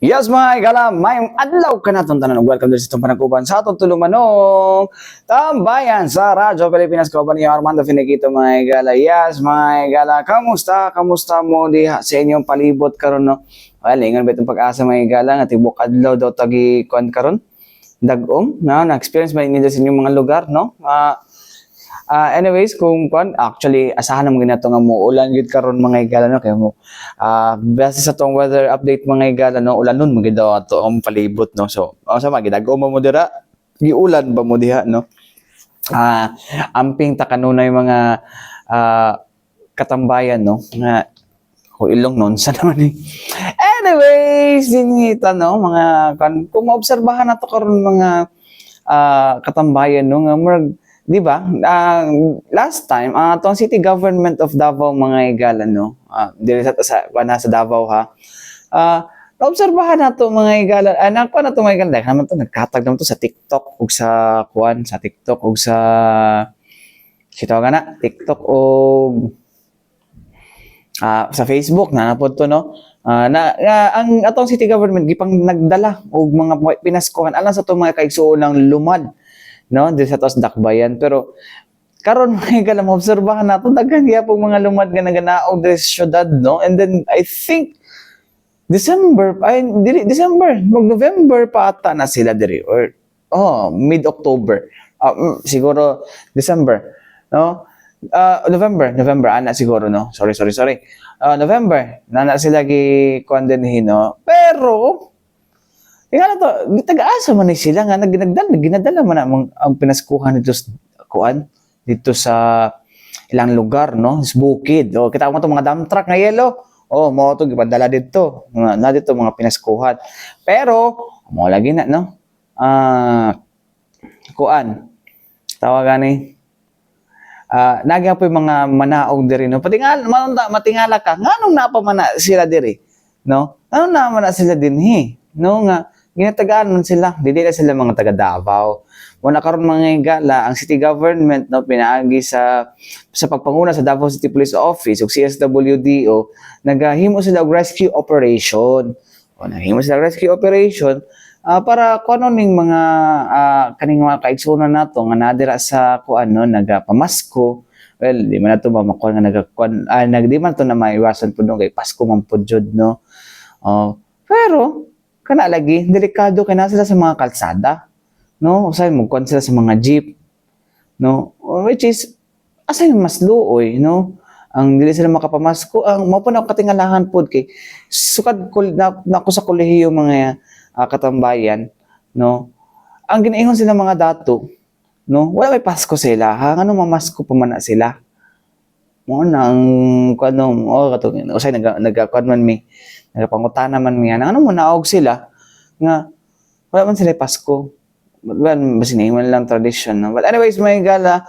Yes, mga igala, may adlaw ka na itong tanan. Welcome din sa itong panagkuban sa itong tulumanong tambayan sa Radyo Pilipinas. Kauban niyo Armando Finiquito, mga igala. Yes, mga igala, kamusta? Kamusta mo diha sa inyong palibot karon no? Well, ingon ba itong pag-asa, mga igala, nga tibok adlaw daw tagi kuan karon? Dagong, na-experience ba ninyo sa inyong mga lugar, no? Anyways, kung kuan actually asahan naman ginato nga mo ulan gid karon mga igala no kay mo base sa tong weather update mga igala no ulanon mo gid daw ato ang palibot no. So sa magidago mo dira giulan ba mo diha no. Amping ta kanunay mga katambayan no nga ilong nonsa naman eh. Anyways, dinita no mga kung maobserbahan nato karon mga katambayan no nga murag di ba? Last time, itong City Government of Davao mga igala, no? Dili sa Davao ha. Naobserbahan na to mga igala. Nakuha na to mga igala. Naman to, nagkatag naman to sa TikTok ug sa kuan, sa TikTok ug sa TikTok ug sa Facebook na napod to no. Ang atong city government gipang nagdala og mga pinaskuhan alang sa to mga kaigsuon ng lumad no di sa tos dakbayan pero karon may gala mo obserbahan nato daghan gyapon mga lumad nga naganaog diri sa syudad no and then I think December mag-November pa ata na sila diri or mid-October siguro December no November ana siguro no sorry November na sila gi kuan dinhi no pero nga to, taga-asa man ni sila nga ginadala man ang pinaskuhan dito sa kuan dito sa ilang lugar no, sa bukid. Kita mo to mga dump truck nga yellow. Mo to gipadala dito. Na dito mga pinaskuhan. Pero mo lagi na no. Kuan. Tawagan ni nagya po yung mga manaog diri no. Matingala ka. Nganong napamana sila diri? No? Nganong namana sila dinhi? No nga ginatagaan man sila, dili na sila mga taga Davao. Muna karon mga igala, ang city government no pinaagi sa pagpanguna sa Davao City Police Office ug CSWDO, naghimo sila og rescue operation. Para kuno ning mga kaning mga kaigsunan nato nga nadira sa kuan no nagapamasko. Well, di man nato makuha nga di man to na maiwasan pud no kay Pasko man pud jud no. Pero kana lagi delikado kay na sila sa mga kalsada no usay mo kon sila sa mga jeep no which is asay mas luoy no ang dili sila makapamasko ang mao pa na katingalahan pod kay sukad na ako sa kolehiyo mga katambayan no ang ginaingon sila mga dato no wala may Pasko sila ha ngano mamasko pa man na sila mo nang kuno katong usay nagkuan man mi nagapangutana man niya ano mo naog sila nga wala man sila Pasko basin man lang tradition no? But anyways mga gala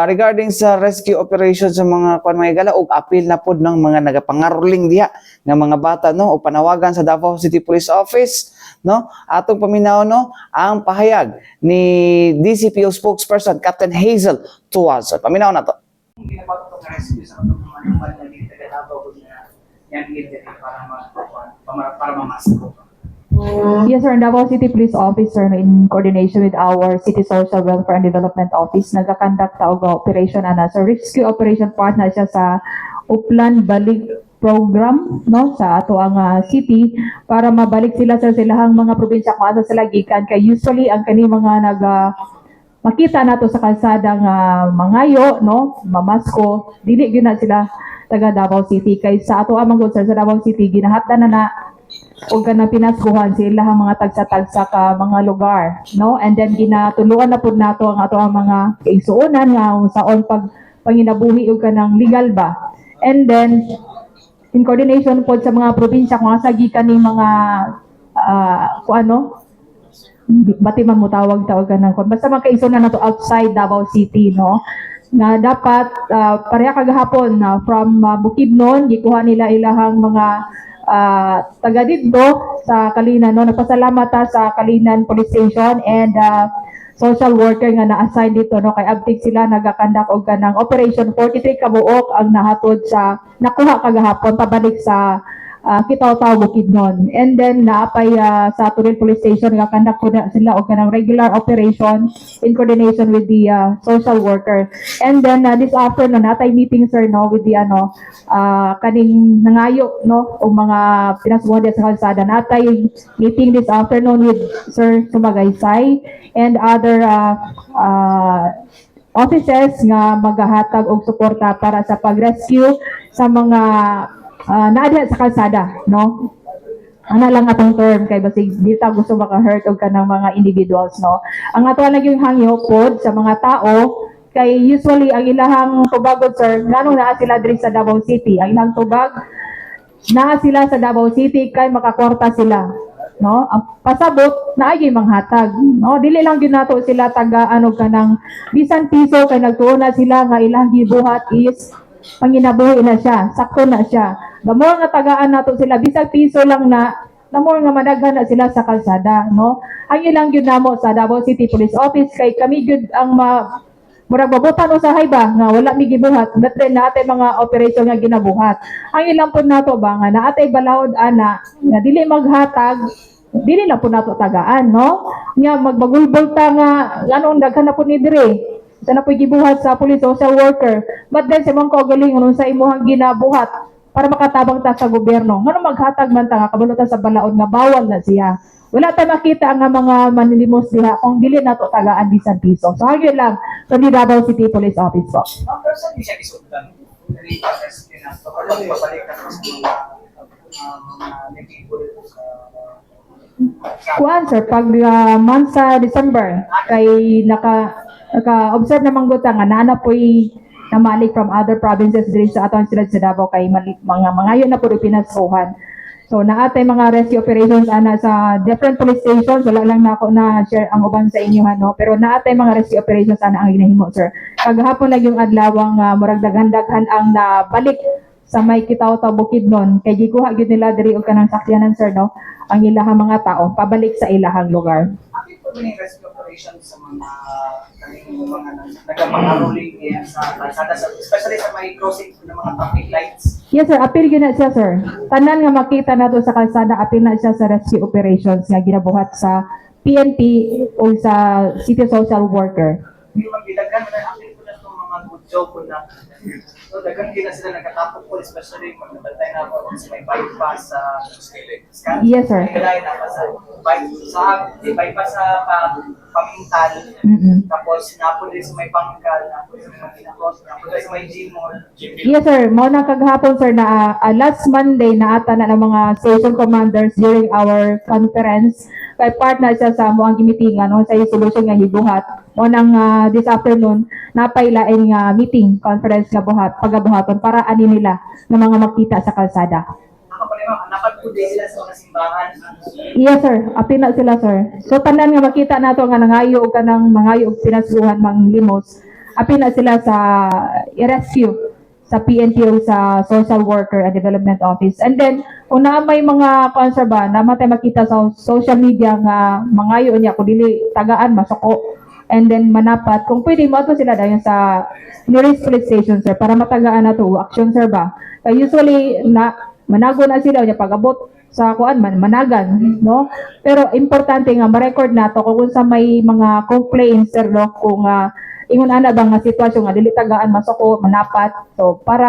regarding sa rescue operation sa mga kuan mga gala og apil na pod ng mga nagapangaruling diha nga mga bata no o panawagan sa Davao City Police Office no atong paminaw no ang pahayag ni DCPO spokesperson Captain Hazel Tuazon paminaw na to ginapato tong rescue sa mga lumad na dito sa Davao yan gid para mamasko. Yes, sir. Davao City Police Office, sir, in coordination with our City Social Welfare and Development Office, nagkakandak ta og operation ana. So, rescue operation partner siya sa Uplan Balik program no sa ato ang city para mabalik sila sa silahang mga probinsya kung asa sila gikan kay usually ang kani mga makita nato sa kalsada nga mangayo no mamasko dili gyud na sila taga Davao City kay sa ato amang sir sa Davao City ginahatdan na o kana pinaskuhan sila ang mga tagsa-tagsa ka mga lugar no and then ginatuluan na pud nato ang ato ang mga kaigsuonan nga saon panginabuhi og kanang legal ba and then in coordination pod sa mga probinsya kung asa gikan ning mga bati man mo tawag kanang basta mga kaigsuonan nato outside Davao City no na dapat pareha kagahapon from Bukidnon gikuha nila ilahang mga taga dito sa Kalinan no nagpasalamat ta sa Kalinan Police Station and social worker nga na-assign dito no kay abtik sila nagakandak og kanang operation 43 kabuok ang nahatod sa nakuha kagahapon pabalik sa Kitaw-Taw Bukidnon. And then naapay sa Turil Police Station nagakandak po na sila og kanang regular operation in coordination with the social worker. And then this afternoon natay meeting sir no with the kaning nangayo no og mga pinasuhan sa kalsada. Natay meeting this afternoon with Sir Sumagaysay and other offices nga maghahatag og suporta para sa pag-rescue sa mga naadya sa kalsada, no? Ana lang atong term kay basig di ta gusto maka-hurt og kanang mga individuals, no? Ang ato lang yung hangyo pod sa mga tao kay usually ang ilahang tubagod sir ngano naa sila diri sa Davao City. Ang ilang tubag naa sila sa Davao City kay makakwarta sila, no? Ang pasabot na ay manghatag, no? Dili lang gyud nato sila taga ano kanang bisan piso kay nagtuon na sila nga ilang gibuhat is panginabuhi na siya, sakto na siya. Damo nga tagaan nato sila bisag piso lang na namo nga madaghan na sila sa kalsada, no? Ang ilang gyud namo sa Davao City Police Office kay kami gyud ang murag babutan usahay ba nga wala mi gibuhat datre na atay mga operasyon nga ginabuhat. Ang ilang pud nato ba nga naatay balawod ana nga dili maghatag dili na po nato tagaan, no? Nga magbagulbol ta nga nganong daghan na po ni dire. Sa na po gibuhat sa police social worker. But then sa mga kaugalingon sa imuhang ginabuhat para makatabang ta sa gobyerno. Ngano maghatag man ta nga kabalo ta sa balaod nga bawal na siya. Wala ta makita nga mga manilimos diha kung dili nato tagaan bisan piso. So hagyo lang sa Davao City Police Office po. Ang person di siya isultan. Dari process kinasto or babalik na sa mga people sa Kuan sir, pag month sa December kay naka-observe naman ko nga naana po'y namalik from other provinces diri sa aton sila sa Davao kay mga mangayon na po pinasuhan. So naatay mga rescue operations ana sa different police stations, wala lang na ako na share ang uban sa inyo no, pero naatay mga rescue operations ana ang ginahimo sir. Kagahapon lang yung adlawang murag daghan-daghan ang nabalik sa may Kitaw-Taw Bukidnon kay gikuha gyud nila diri og kanang sakyanan sir no, ang ilahang mga tao pabalik sa ilahang lugar. Akit po yung rescue operation sa mga mga nagpapakaroling sa kalsada, especially sa may crossing ng mga traffic lights. Yes sir, apil gyud na siya sir. Tanan nga makita nato sa kalsada apil na siya sa rescue operations nga ginabuhat sa PNP o sa City Social Worker. Yung magdilagan na akit po na itong mga good job po na so dagan din na sila nagkatapos po, especially magbantay na po sa may bypass sa Yes sir. Kaya na pa sa bypass sa Pamintal, tapos napo din sa may Pangkal, napo sa may Pinakos, napo din sa may Gmall. Yes sir, mao na kagahapon sir na last Monday na ata na ng mga station commanders during our conference kay part na siya sa moang gimitingan no sa solution nga hibuhat. Mo nang this afternoon napailain nga meeting conference nga buhat pagabuhaton para ani nila nga mga makita sa kalsada. Ako pa rin napagpuday sila sa mga simbahan. Yes sir, apil na sila sir. So tanan nga makita nato nga nangayo og kanang mangayo og pinasuhan mang limos. Apil na sila sa i-rescue sa PNPO sa Social Worker and Development Office. And then kung na may mga konserba na matay makita sa social media nga mangayo niya kung dili tagaan masuko and then manapat kung pwede mo sila dayon sa nearest police station sir para matagaan nato action sir ba. Usually na manago na sila niya pag-abot sa kuan managan no, pero importante nga ma-record nato kung sa may mga complaints sir no, kung ingon ana ba nga sitwasyon nga dili tagaan masuko manapat so para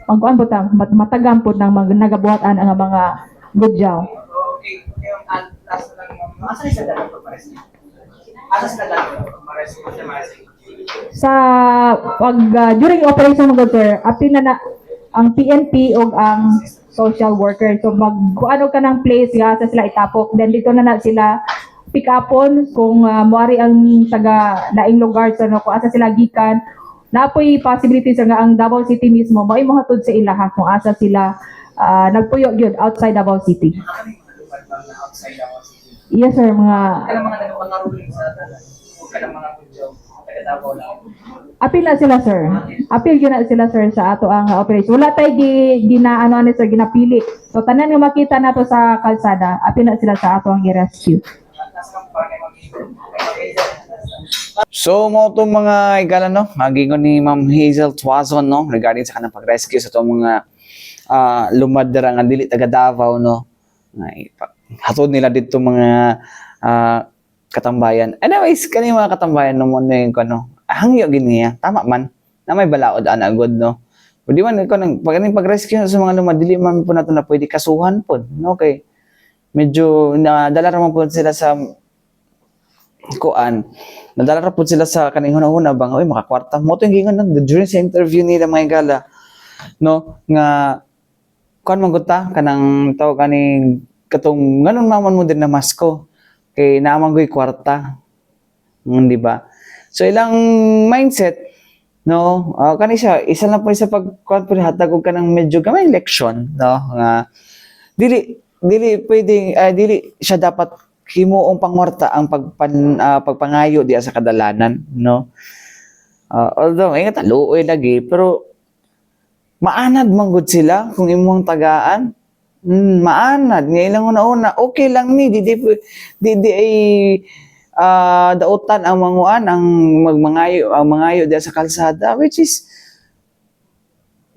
magkuan po ta matagan po ng nagabuhatan ang mga gudyaw. Okay, yung last lang asa sa dalan to pares. Asa sa dalan to pares Sa pag during operation mga sir apil na ang PNP o ang social worker. So magkuano ka ng place nga sa sila itapok. Then dito na sila pick upon kung moari ang taga laing lugar sa no, kung asa sila gikan. Napoy possibilities nga ang Davao City mismo mao mohatod sa ilaha kung asa sila nagpuyo gyud outside Davao City. Outside Davao City. Yes sir, mga Kaya mga nagpapakaroling sa dalan. Huwag ka ng mga good job. Taga Davao lang. apil na sila sir. Apil gyud na sila sir sa ato ang operation. Wala tay ginaano ani sir ginapili. So tanan nga makita nato sa kalsada, apil na sila sa ato ang i-rescue. So mo itong mga igala no, magingon ni Ma'am Hazel Tuazon no regarding sa kanang pag-rescue sa itong mga lumadra nga dili taga Davao no. Hatod nila dito mga katambayan. Anyways, kani mga katambayan no mo ning kano. Hangyo gini niya. Tama man na may balaod ana good no. Pwede man ko nang pag-rescue sa mga lumadili man po nato na pwede kasuhan po no kay medyo nadala ra man po sila sa kuan. Nadala ra po sila sa kaning hunahuna bang oy makakwarta mo to gingon nang during sa interview nila mga gala no nga kuan man gud ta kanang taw kaning katong nganon mamon mo din na masko kay naamang goy kwarta. Di ba? So ilang mindset no kani siya isa lang po sa pagkuan po hatag og kanang medyo gamay leksyon no nga dili pwedeng dili siya dapat himuong pangwarta ang pagpangayo diya sa kadalanan no although ingat luoy lagi pero maanad man gud sila kung imong tagaan maanad nga ilang una okay lang ni di ay dautan ang manguan ang mangayo diya sa kalsada which is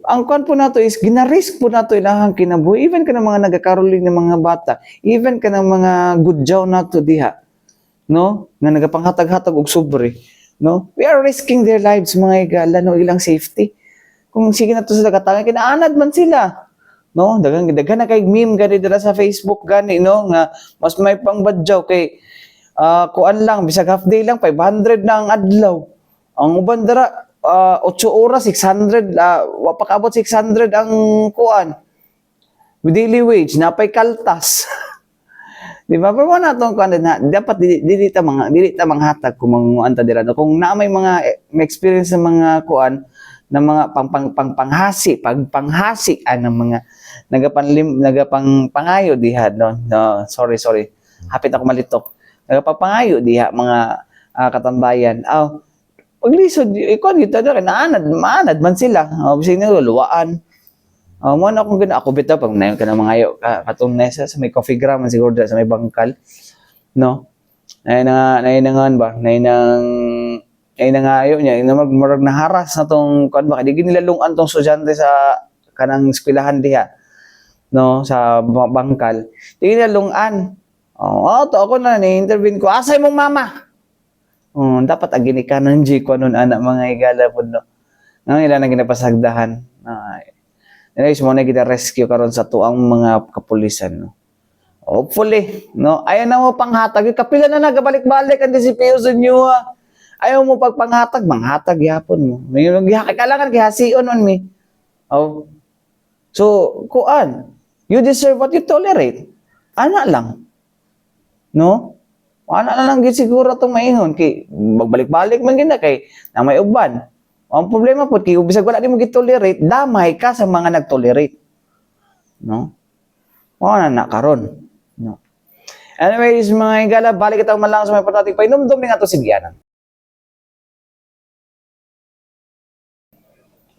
ang kwan po nato is ginarisk po nato ilahang kinabuhi even kanang mga nagakaroling ng mga bata even kanang mga gudyaw nato diha no nga nagapanghatag-hatag og sobre no we are risking their lives mga igala no ilang safety kung sige nato sa katangan kinaanad man sila no daghan na kay meme gani dira sa Facebook gani no nga mas may pangbadyaw kay kuan lang bisag half day lang 500 na ang adlaw ang uban dira 8 oras 600 wa pa kaabot 600 ang kuan daily wage napay kaltas di ba pero na tong kuan na dapat dili ta manghatag kung manguan ta dira no kung na may mga experience sa mga kuan ng mga pangpanghasi ng mga nagapangpangayo diha no sorry hapit ako malitok nagapangpangayo diha mga katambayan paglisod ikon kita na maanad man sila bisig na luwaan mo na akong ako bitaw pag nayon ka na mangayo katong nesa sa may coffee gram siguro sa may bangkal no ay nangayo niya magmurag na haras na tong kan ba di ginilulungan tong estudyante sa kanang eskwelahan diha no sa bangkal di ginilulungan to ako na ni-intervene ko asay mong mama dapat agini ka ng G ko nun anak mga igala po no nang ilan na ginapasagdahan anyways mo na kita rescue karon sa tuang mga kapulisan no hopefully no ayaw na mo panghatag kapila na nagabalik-balik ang DCPO sa inyo ayaw mo pagpanghatag manghatag yapon mo may kailangan kihasion man mi so kuan you deserve what you tolerate ana lang no ana na lang gid siguro tong maingon kay magbalik-balik man gina kay na may uban ang problema po kay bisag wala nimo gitolerate damay ka sa mga nagtolerate no na karon no anyways mga igala balik kita man lang sa may patating painomdom ni ato sigyanan.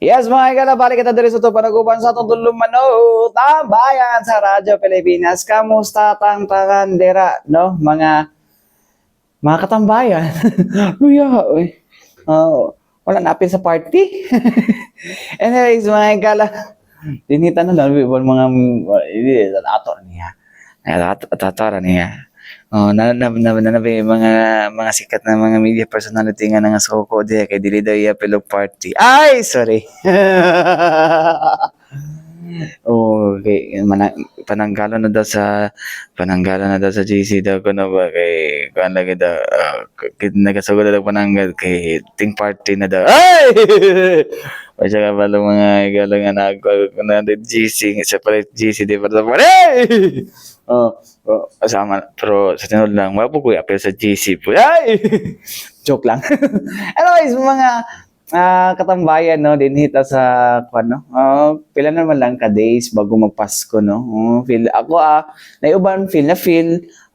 Yes, mga igala, balik kita diri sa ito panaguban sa itong tulumano, tambayan sa Radyo Pilipinas. Kamusta tang dira, no? Mga katambayan. Luya, oy. Wala napin sa party. Anyways, mga igala, dinita na lang, mga ato niya. Ato niya. Mga sikat na mga media personality nga nga soko diya kay dili daw iya pelog party. Ay, sorry. Okay, pananggalo na daw sa GC daw ko na ba kay kuan lagi daw nagasugod daw pananggal kay ting party na daw. Ay! O siya ka pala mga igalo nga na GC sa palit GC di pa daw. Hey! Kasama pero sa tinod lang wala po ko apel sa GC po ay joke lang. Anyways mga katambayan no din hita sa ano pila naman lang ka days bago magpasko no feel ako naiuban feel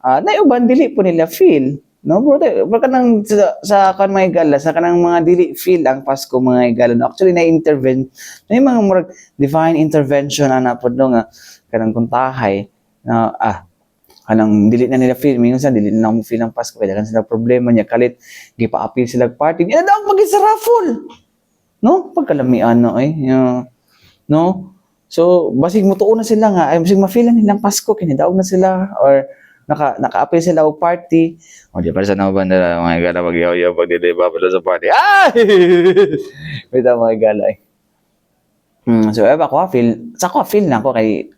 naiuban dili po nila feel no bro kanang sa kan mga igala sa kanang mga dili feel ang Pasko mga igala no actually na-intervene may mga murag divine intervention ana pod no nga kanang kuntahay na kanang dili na nila feel minsan dili na mo feel ang Pasko kaya kan sila problema niya kalit gipa-appeal sila party daw maging sa raffle no pagkalamian no no So, basig mo tuon na sila nga, ay basig ma-feel na nilang Pasko, kinidaog na sila, or naka-appeal sila og party. O, di para sa mga banda na, mga gala, mag-yaw-yaw, pag-deliver pa sa party. Ay! Wait, mga gala eh. So, ako, feel na ako kay,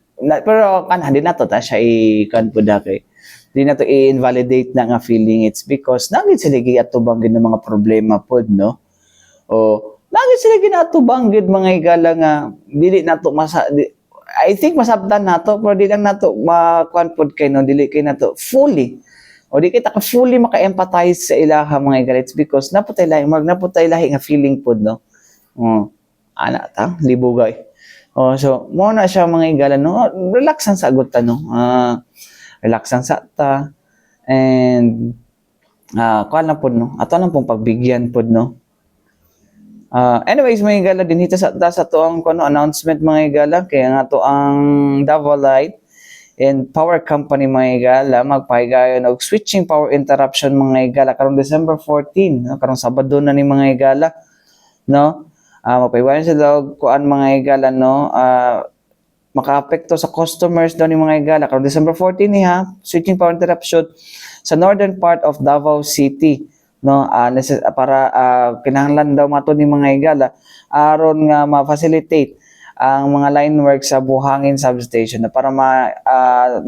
pero di na to, ta siya i-kan po da kay, di na to i-invalidate na nga feeling. It's because, nagit sila giatubang ng mga problema po, no? O, lagi sila ginatubanggid mga igala nga dili nato I think masabtan nato pero di lang nato makuan pod kay no dili kay nato fully o di kita ka fully maka-empathize sa ilaha mga igala. It's because naputay lahi nga feeling pod no. Ana ta libugay. So mo na siya mga igala no, relax ang sagot ta no. Relax ang sa ta and kuan lang pod no. Ato lang pong pagbigyan pod no. Anyways, mga igala, din hita sa to ang announcement mga igala, kaya nga to ang Davao Light and Power Company mga igala, magpahigayon og switching power interruption mga igala, karong December 14, no? Karong Sabado na ni mga igala, no? Magpahigayon sila og kuan mga igala, no? Maka-apekto sa customers daw ni mga igala, karong December 14 ha, switching power interruption sa northern part of Davao City, no, para kinahanglan daw mato ni mga igala aron nga ma-facilitate ang mga line work sa Buhangin substation na para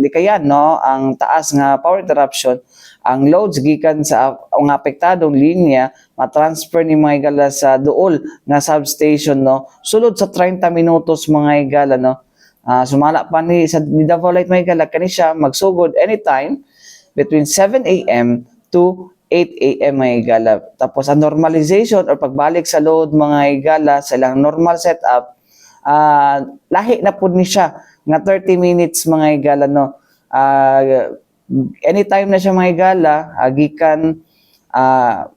likayan no ang taas nga power interruption, ang loads gikan sa ang apektadong linya ma-transfer ni mga igala sa duol nga substation no sulod sa 30 minutos mga igala no. Sumala pa ni Davao Light mga igala kani siya magsugod anytime between 7 a.m. to 8 a.m. mga igala. Tapos ang normalization or pagbalik sa load mga igala sa ilang normal setup, lahi na po ni siya nga 30 minutes mga igala no. Anytime na siya mga igala, gikan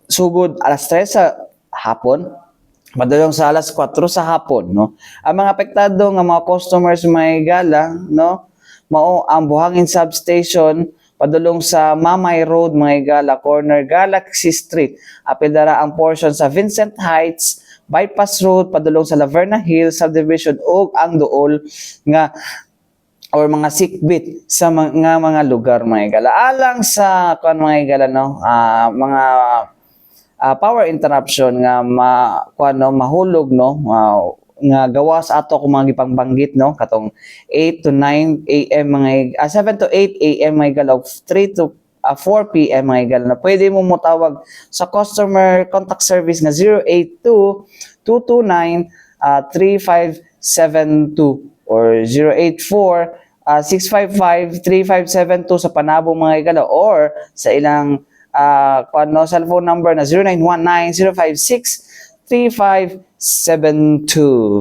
sugod alas 3 sa hapon, padulong sa alas 4 sa hapon no. Ang mga apektado nga mga customers mga igala no, mao ang Buhangin substation padulong sa Mamay Road mga igala, corner Galaxy Street, apil dara ang portion sa Vincent Heights, Bypass Road padulong sa Laverna Hills subdivision ug ang duol nga or mga sikbit sa mga lugar mga igala. Alang sa mga igala no, mga power interruption nga mahulog no, nga gawas ato kung mga gipangbanggit no katong 8 to 9 AM mga 7 to 8 AM mga igala, 3 to 4 PM mga igala na pwede mo motawag sa customer contact service nga 082-229-3572 or 084-655-3572 sa Panabong mga igala or sa ilang cellphone number na 0919-056-3572.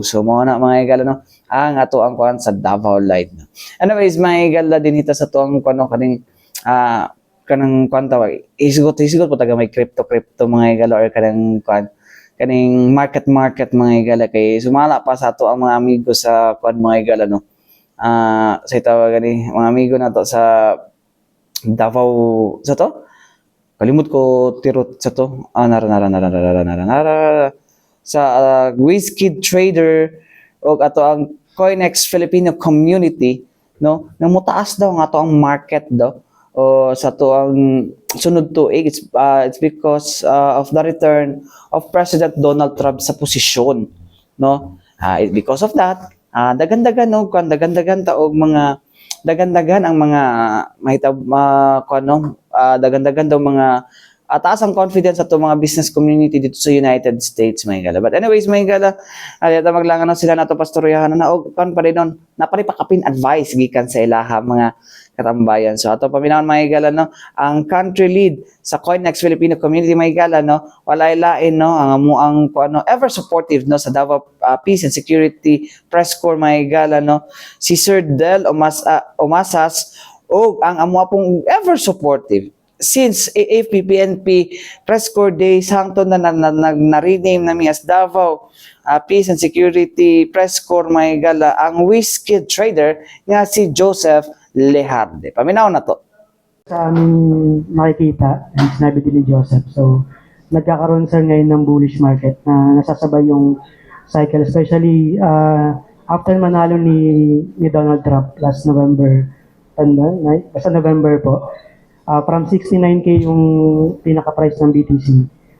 So mo na mga igala no ang ato ang kuan sa Davao Light no. Anyways mga igala din hita sa tuang kuno kaning kanang kuan tawag isgot po taga may crypto mga igala or kanang kuan kaning market mga igala kay sumala pa sa ato ang mga amigo sa kuan mga igala no. Sa tawag gani mga amigo nato sa Davao sa to kalimut ko tirot sa to sa Whiskey Trader o ato ang Coinex Filipino community no nang mutaas daw nga ato ang market daw o sa to ang sunod to it's because of the return of President Donald Trump sa posisyon no. Because of that dagan-dagan no dagan-dagan ta og mga dagan-dagan ang mga mahitabo dagan-dagan daw mga taas ang confidence sa mga business community dito sa United States mga igala. But anyways mga igala, alita maglangan na sila nato pastoryahan na og kan pa rin nun naparipakapin advice gikan sa ilaha mga katambayan. So ato paminahon mga igala no, ang country lead sa Coinex Filipino community mga igala no, walay lain no ang ever supportive no sa Davao Peace and Security Press Corps mga igala no, si Sir Del Omasas o ang amo pong ever supportive since AFP-PNP Press Corps Days hangtod na rename nami as Davao Peace and Security Press Corps mga igala ang Whiskey Trader nga si Joseph Lejarde. Paminaw na to. Sa aming makikita, ang sinabi din ni Joseph, so nagkakaroon sir ngayon ng bullish market na nasasabay yung cycle, especially after manalo ni Donald Trump last November, basta November po, from 69K yung pinaka-price ng BTC,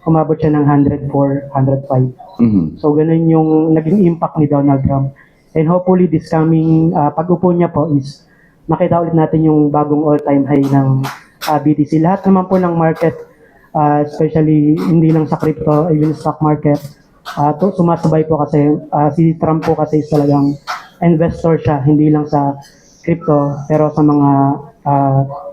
umabot siya ng 104, 105. So ganun yung naging impact ni Donald Trump. And hopefully this coming pag-upo niya po is makita ulit natin yung bagong all-time high ng BTC. Lahat naman po ng market, especially hindi lang sa crypto, even stock market, sumasabay po kasi si Trump po kasi is talagang investor siya, hindi lang sa crypto pero sa mga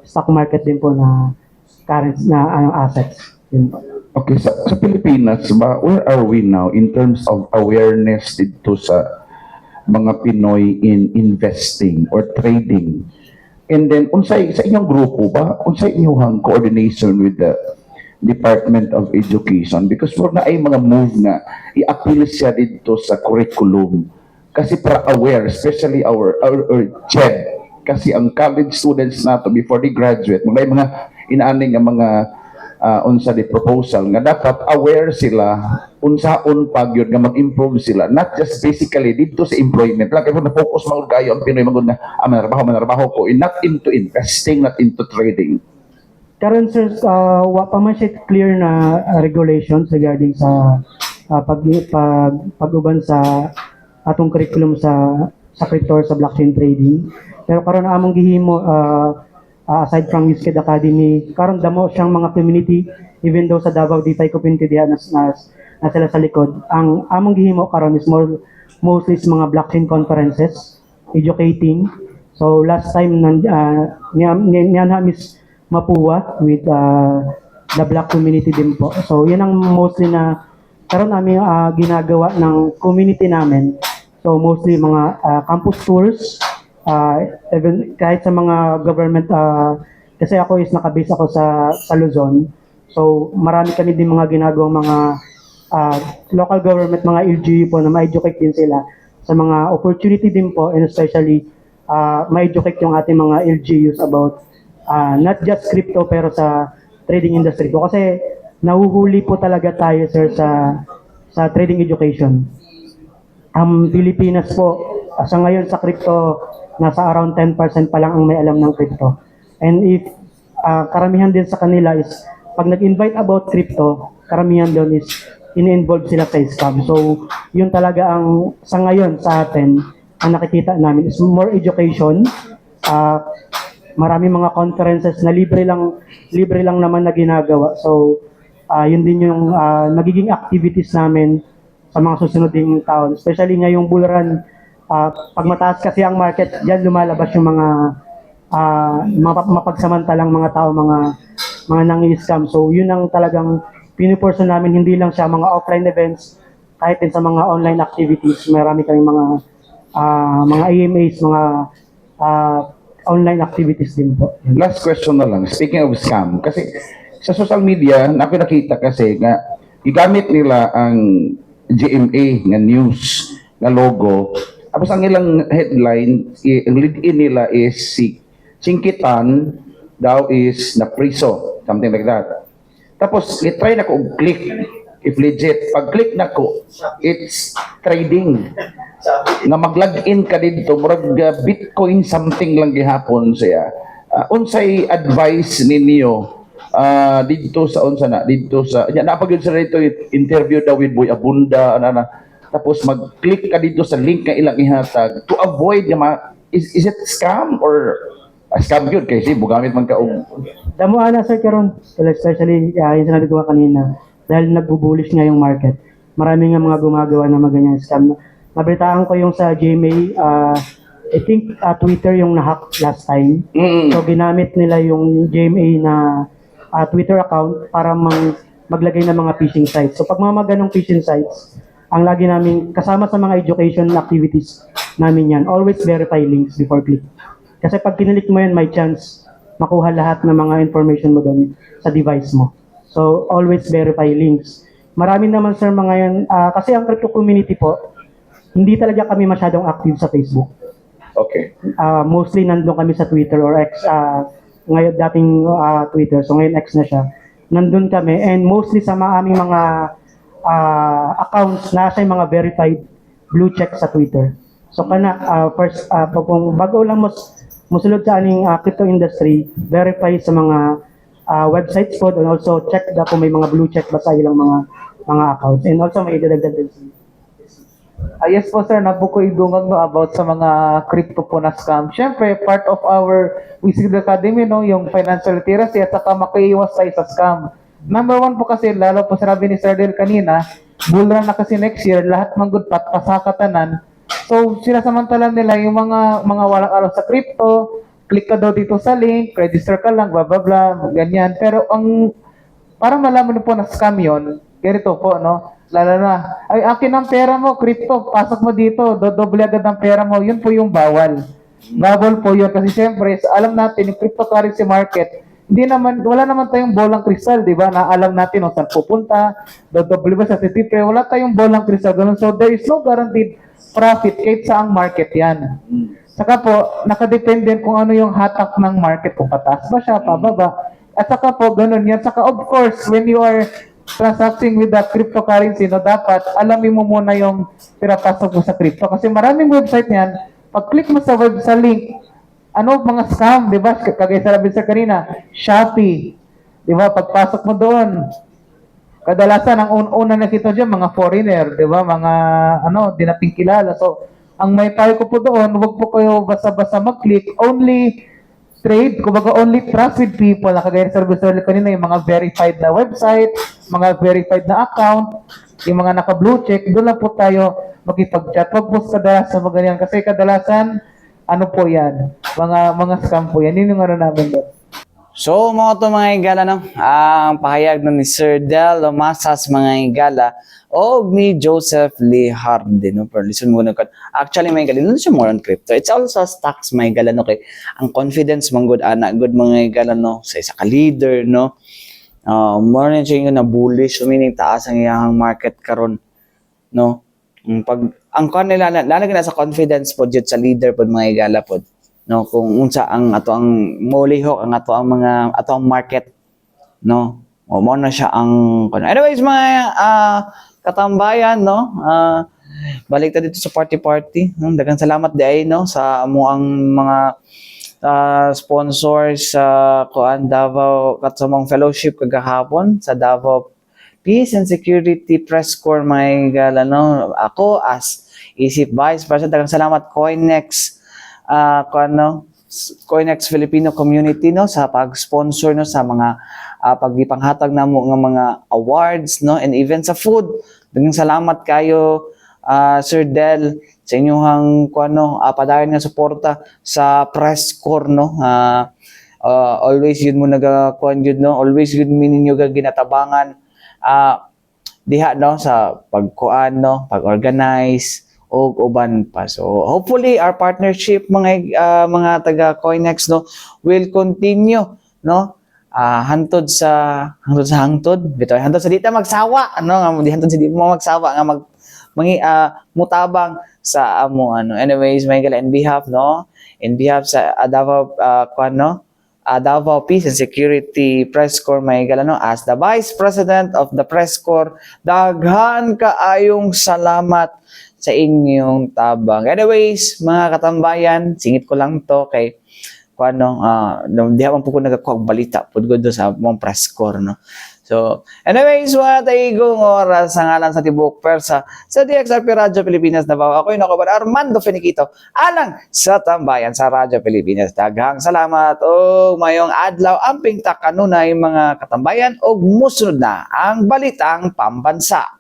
stock market din po na currency na assets. Yun po. Okay, sa Pilipinas ba, where are we now in terms of awareness dito sa mga Pinoy in investing or trading? And then, unsay sa inyong grupo ba, unsay inyong coordination with the Department of Education? Because for na ay mga move na i-appeal siya dito sa curriculum. Kasi para aware, especially our CHED, kasi ang college students nato before they graduate, mga inaaning nga mga unsa di proposal nga dapat aware sila unsaon pag yun nga mag-improve sila, not just basically dito sa employment lang kaya na focus magud kayo ang Pinoy magud na manarbaho ko, not into investing, not into trading. Karon sir, wa pa man siya clear na regulations regarding sa pag-uban sa atong curriculum sa crypto or sa blockchain trading. Pero karon among gihimo aside from WizKid Academy, karon damo siyang mga community, even though sa Davao Ditay Community diha na sila sa likod. Ang among gihimo karon is mostly sa mga blockchain conferences, educating. So last time niya Miss Mapua with the black community din po. So yan ang mostly na karon namin ginagawa ng community namin. So mostly mga campus tours, even kahit sa mga government, kasi ako is nakabase ako sa Luzon. So marami kami din mga ginagawang mga local government, mga LGU po na ma-educate din sila sa mga opportunity din po, and especially ma-educate yung ating mga LGUs about not just crypto pero sa trading industry po. Kasi nahuhuli po talaga tayo sir sa trading education. Ang Pilipinas po, sa ngayon sa crypto, nasa around 10% pa lang ang may alam ng crypto. And if karamihan din sa kanila is, pag nag-invite about crypto, karamihan doon is ini-involve sila sa scam. So, yun talaga ang, sa ngayon sa atin, ang nakikita namin is more education. Marami mga conferences na libre lang naman na ginagawa. So, yun din yung nagiging activities namin sa mga susunoding taon. Especially ngayong bull run, pag mataas kasi ang market, diyan lumalabas yung mga mapagsamantalang mga tao, mga nangi-scam. So yun ang talagang pinupurso namin, hindi lang siya mga offline events, kahit din sa mga online activities. Marami kaming mga AMAs, mga online activities din po. Last question na lang, speaking of scam, kasi sa social media, nakita kasi nga, igamit nila ang GMA nga news nga logo. Tapos ang ilang headline, ang lead-in nila is si Chinkitan daw is na priso, something like that. Tapos, try na ko click, if legit. Pag-click na ko, it's trading. Nga mag-login ka dito, murag Bitcoin something lang gihapon siya. Unsay advice ninyo dito sa napag-yun sa dito interview daw with Boy Abunda, tapos mag-click ka dito sa link na ilang ihatag to avoid is it scam or scam yun kasi bugamit man ka Damo ana sir karon, especially yung sinabi ko kanina, dahil nagbo-bullish nga yung market. Marami nga mga gumagawa na maganyang scam. Nabalitaan ko yung sa GMA, I think Twitter yung na-hack last time. So ginamit nila yung GMA na Twitter account para maglagay ng mga phishing sites. So pag mga ganong phishing sites, ang lagi namin kasama sa mga education activities namin yan, always verify links before click. Kasi pag kinilik mo yan, may chance makuha lahat ng mga information mo doon sa device mo. So always verify links. Marami naman sir mga yan, kasi ang crypto community po, hindi talaga kami masyadong active sa Facebook. Okay. Mostly nandun kami sa Twitter or X, ngayon dating Twitter, so ngayon X na siya. Nandun kami, and mostly sa aming mga accounts na siya yung mga verified blue check sa Twitter. So kana first kung bago lang musulod sa aning crypto industry, verify sa mga websites po and also check kung may mga blue check ba sa ilang mga accounts, and also may idadagdag din sa Yes po sir, nabuko idungag no about sa mga crypto po na scam. Siyempre, part of our Wizard Academy, no, yung financial literacy at saka makaiwas tayo sa scam. Number one po kasi, lalo po sinabi ni Sir Del kanina, bull run na kasi next year, lahat ng good pat pasakatanan. So, sinasamantalan nila yung mga walang alam sa crypto, click ka daw dito sa link, register ka lang, blah blah blah, ganyan. Pero para malaman po na scam yun, ganito po, no? Lalo na, ay akin ang pera mo, crypto, pasok mo dito, dodoble agad ang pera mo, yun po yung bawal. Bawal po yun kasi siyempre, alam natin, yung cryptocurrency market, wala naman tayong bolang kristal, di ba? Na alam natin kung saan pupunta, dodoble ba sa CTP, wala tayong bolang kristal, ganun. So there is no guaranteed profit kahit saang market yan. Saka po, nakadepende kung ano yung hatak ng market, kung pataas ba siya, pababa. At saka po, ganun yan. Saka of course, when you are transacting with the cryptocurrency, no, dapat alamin mo muna yung pinapasok mo sa crypto. Kasi maraming website niyan, pag-click mo sa link, mga scam, di ba? Kagaya sabi sa kanina, Shopee, di ba? Pagpasok mo doon, kadalasan ang una nakita dyan, mga foreigner, di ba? Mga, di natin kilala. So, ang may payo ko po doon, huwag po kayo basta-basta mag-click, only trade, kumbaga only trust with people na kagaya sa service kanina, yung mga verified na website, mga verified na account, yung mga naka-blue check, doon lang po tayo makipag-chat. Huwag po kadalasan mga ganyan kasi kadalasan, po yan, mga scam po yan. Yun yung namin doon. So, mga higala, no? Ang pahayag ni Sir Del Lomasas, mga higala, o ni Joseph Lee Hardy, no? Pero listen mo na ka. Actually, mga higala, hindi siya more on crypto. It's also stocks, mga higala, no? Kay ang confidence, mga good mga higala, no? Sa isa ka leader, no? More na siya na bullish, meaning taas ang iyang market karon, no? Ang kanila, lalagyan na sa confidence po dyan sa leader po, mga higala po. No, kung unsa ang molihok ang ang market, no, o mo na siya ang anyways mga katambayan, no, balik ta dito sa party, daghang salamat di no sa amuang mga sponsors sa Davao Katsumong Fellowship kagahapon sa Davao Peace and Security Press Corps, may gala, no, ako as Isip Vice President, daghang salamat Coinex Coinex Filipino Community, no, sa pag-sponsor, no, sa mga pagipanghatag namo nga mga awards, no, and even sa food. Daghang salamat kayo Sir Del sa inyong padayon nga suporta sa press corps, no. Always yun mo yun, no, always yun ninyo ginatabangan diha, no, sa no, pag-organize o uban pa. So hopefully our partnership mga taga Coinex, no, will continue, no, hantod sa bitaw hantod sa di ta magsawa, no, hantod sa di mo magsawa nga mutabang sa amo anyways may gala in behalf sa Davao Peace and Security Press Corps, may gala, no, as the Vice President of the Press Corps, daghan kaayong salamat sa inyong tabang. Anyways, mga katambayan, singit ko lang to kay di man po ko nagakuha balita pud gud sa mong press corps, no. So, anyways, mga taigong oras sa ngalan sa Tibok Persa sa DXRP Radyo Pilipinas Davao. Ako yung Armando Finiquito, alang sa tambayan sa Radyo Pilipinas. Daghang salamat o mayong adlaw amping ta kanunay mga katambayan og musunod na ang balitang pambansa.